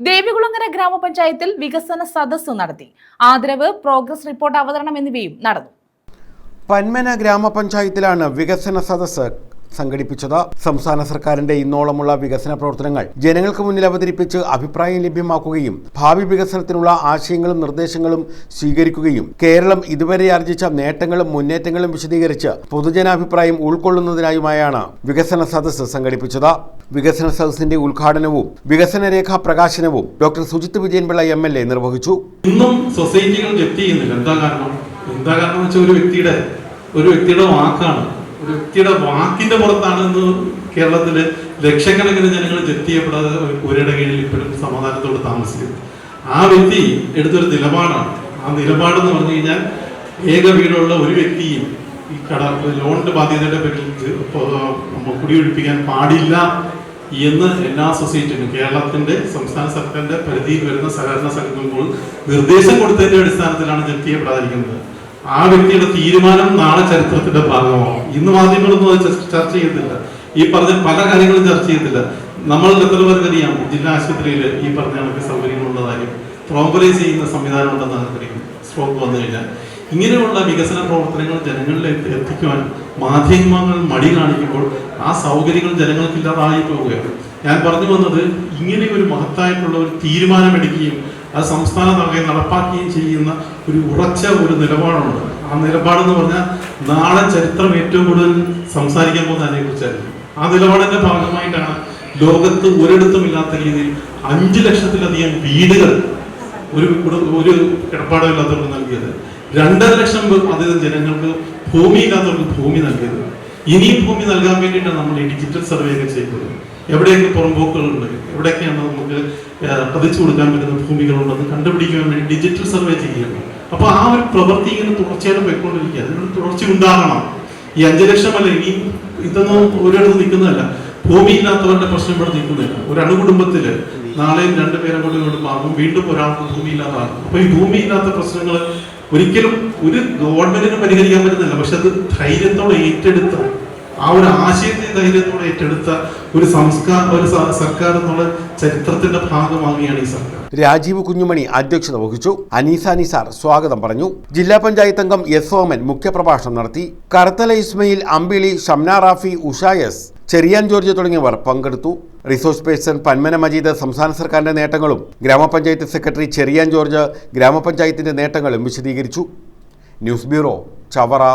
ദേവികുളങ്ങര ഗ്രാമപഞ്ചായത്തിൽ വികസന സദസ്സ് നടത്തി. ആദരവ്, പ്രോഗ്രസ് റിപ്പോർട്ട് അവതരണം എന്നിവയും നടന്നു. പന്മന ഗ്രാമപഞ്ചായത്തിലാണ് വികസന സദസ്സ് സംഘടിപ്പിച്ചത്. സംസ്ഥാന സർക്കാരിന്റെ ഇന്നോളമുള്ള വികസന പ്രവർത്തനങ്ങൾ ജനങ്ങൾക്ക് മുന്നിൽ അവതരിപ്പിച്ച് അഭിപ്രായം ലഭ്യമാക്കുകയും ഭാവി വികസനത്തിനുള്ള ആശയങ്ങളും നിർദ്ദേശങ്ങളും സ്വീകരിക്കുകയും കേരളം ഇതുവരെ ആർജിച്ച നേട്ടങ്ങളും മുന്നേറ്റങ്ങളും വിശദീകരിച്ച് പൊതുജനാഭിപ്രായം ഉൾക്കൊള്ളുന്നതിനായുമായാണ് വികസന സദസ്സ് സംഘടിപ്പിച്ചത്. വികസന സദസ്സിന്റെ ഉദ്ഘാടനവും വികസന രേഖാ പ്രകാശനവും ഡോക്ടർ സുജിത് വിജയൻപിള്ള MLA നിർവഹിച്ചു. ഇന്നും സൊസൈറ്റികൾ ജപ്തി ചെയ്യുന്നില്ല. എന്താ കാരണം എന്ന് വെച്ചാൽ ഒരു വ്യക്തിയുടെ വാക്കാണ്, ഒരു വ്യക്തിയുടെ വാക്കിന്റെ പുറത്താണ് ഇന്ന് കേരളത്തില് ലക്ഷക്കണക്കിന് ജനങ്ങൾ ജപ്തി ചെയ്യപ്പെടാതെ ഒരിട കീഴിൽ ഇപ്പോഴും സമാധാനത്തോടെ താമസിക്കുന്നത്. ആ വ്യക്തി എടുത്തൊരു നിലപാടാണ്. ആ നിലപാടെന്ന് പറഞ്ഞു കഴിഞ്ഞാൽ ഏക വീടുള്ള ഒരു വ്യക്തിയും ഈ ലോണിന്റെ ബാധ്യതയുടെ പേരിൽ കുടിയൊഴിപ്പിക്കാൻ പാടില്ല എന്ന് എല്ലാ സൊസൈറ്റിക്കും കേരളത്തിന്റെ സംസ്ഥാന സർക്കാരിന്റെ പരിധിയിൽ വരുന്ന സഹകരണ സംഘങ്ങൾ നിർദ്ദേശം കൊടുത്തതിന്റെ അടിസ്ഥാനത്തിലാണ് ജപ്തി ചെയ്യപ്പെടാതിരിക്കുന്നത്. ആ വ്യക്തിയുടെ തീരുമാനം നാളെ ചരിത്രത്തിന്റെ ഭാഗമാവും. ഇന്ന് മാധ്യമങ്ങളൊന്നും അത് ചർച്ച ചെയ്യത്തില്ല. ഈ പറഞ്ഞ പല കാര്യങ്ങളും ചർച്ച ചെയ്യത്തില്ല. നമ്മൾ എത്ര പേർക്ക് അറിയാം ജില്ലാ ആശുപത്രിയിൽ ഈ പറഞ്ഞ കണക്ക് സൗകര്യങ്ങളുള്ളതായും പ്രോംബലൈസ് ചെയ്യുന്ന സംവിധാനം ഉണ്ടെന്ന് അറിയാം. സ്ട്രോക്ക് വന്നു കഴിഞ്ഞാൽ ഇങ്ങനെയുള്ള വികസന പ്രവർത്തനങ്ങൾ ജനങ്ങളിലേക്ക് എത്തിക്കുവാൻ മാധ്യമങ്ങൾ മടി കാണിക്കുമ്പോൾ ആ സൗകര്യങ്ങൾ ജനങ്ങൾക്കില്ലാതായി പോവുകയാണ്. ഞാൻ പറഞ്ഞു വന്നത്, ഇങ്ങനെ ഒരു മഹത്തായിട്ടുള്ള ഒരു തീരുമാനമെടുക്കുകയും അത് സംസ്ഥാന തലത്തിൽ നടപ്പാക്കുകയും ചെയ്യുന്ന ഉറച്ച നിലപാടുണ്ട്. ആ നിലപാടെന്ന് പറഞ്ഞാൽ നാളെ ചരിത്രം ഏറ്റവും കൂടുതൽ സംസാരിക്കാൻ പോകുന്നതിനെ കുറിച്ചായിരിക്കും. ആ നിലപാടിന്റെ ഭാഗമായിട്ടാണ് ലോകത്ത് ഒരിടത്തും ഇല്ലാത്ത രീതിയിൽ 5 ലക്ഷത്തിലധികം വീടുകൾ ഒരു കിടപ്പാടമില്ലാത്തവർക്ക് നൽകിയത്, 2.5 ലക്ഷം അധികം ജനങ്ങൾക്ക് ഭൂമിയില്ലാത്തവർക്ക് ഭൂമി നൽകിയത്. ഇനിയും ഭൂമി നൽകാൻ വേണ്ടിയിട്ടാണ് നമ്മൾ ഈ ഡിജിറ്റൽ സർവേ ഒക്കെ ചെയ്യുന്നത്. എവിടെയൊക്കെ പുറമ്പോക്കുകളുണ്ട്, എവിടെയൊക്കെയാണ് നമുക്ക് പതിച്ചു കൊടുക്കാൻ പറ്റുന്ന ഭൂമികളുണ്ടെന്ന് കണ്ടുപിടിക്കാൻ വേണ്ടി ഡിജിറ്റൽ സർവേ ചെയ്യുകയാണ്. അപ്പൊ ആ ഒരു പ്രവൃത്തി ഇങ്ങനെ തുടർച്ചയായിട്ട് പോയിക്കൊണ്ടിരിക്കുക. അതിനൊരു തുടർച്ച ഉണ്ടാകണം. ഈ 5 ലക്ഷമല്ല, ഇനി ഇതൊന്നും ഒരിടത്ത് നിൽക്കുന്നതല്ല. ഭൂമിയില്ലാത്തവരുടെ പ്രശ്നം ഇവിടെ നിൽക്കുന്നില്ല. ഒരു അണുകുടുംബത്തില് നാളെയും 2 പേരെ കൊണ്ട് മാറും, വീണ്ടും ഒരാൾക്ക് ഭൂമിയില്ലാത്തതാണ്. അപ്പൊ ഈ ഭൂമിയില്ലാത്ത പ്രശ്നങ്ങൾ ഒരിക്കലും ഒരു ഗവൺമെന്റിന് പരിഹരിക്കാൻ പറ്റുന്നില്ല. പക്ഷെ അത് ധൈര്യത്തോടെ ഏറ്റെടുത്ത ആ ഒരു ആശയത്തെ ധൈര്യത്തോടെ ഏറ്റെടുത്ത ഒരു സർക്കാർ എന്നുള്ള ചരിത്രത്തിന്റെ ഭാഗമാകുകയാണ് ഈ സർക്കാർ. രാജീവ് കുഞ്ഞുമണി അധ്യക്ഷത വഹിച്ചു. അനീസ നിസാർ സ്വാഗതം പറഞ്ഞു. ജില്ലാ പഞ്ചായത്ത് അംഗം S. ഓമൻ മുഖ്യപ്രഭാഷണം നടത്തി. കറുത്തല ഇസ്മയിൽ, അമ്പിളി, ഷംന റാഫി, ഉഷായസ്, ചെറിയാൻ ജോർജ് തുടങ്ങിയവർ പങ്കെടുത്തു. റിസോഴ്സ് പേഴ്സൺ പന്മന മജീദ് സംസ്ഥാന സർക്കാരിന്റെ നേട്ടങ്ങളും ഗ്രാമപഞ്ചായത്ത് സെക്രട്ടറി ചെറിയാൻ ജോർജ് ഗ്രാമപഞ്ചായത്തിന്റെ നേട്ടങ്ങളും വിശദീകരിച്ചു. News bureau, Chavara.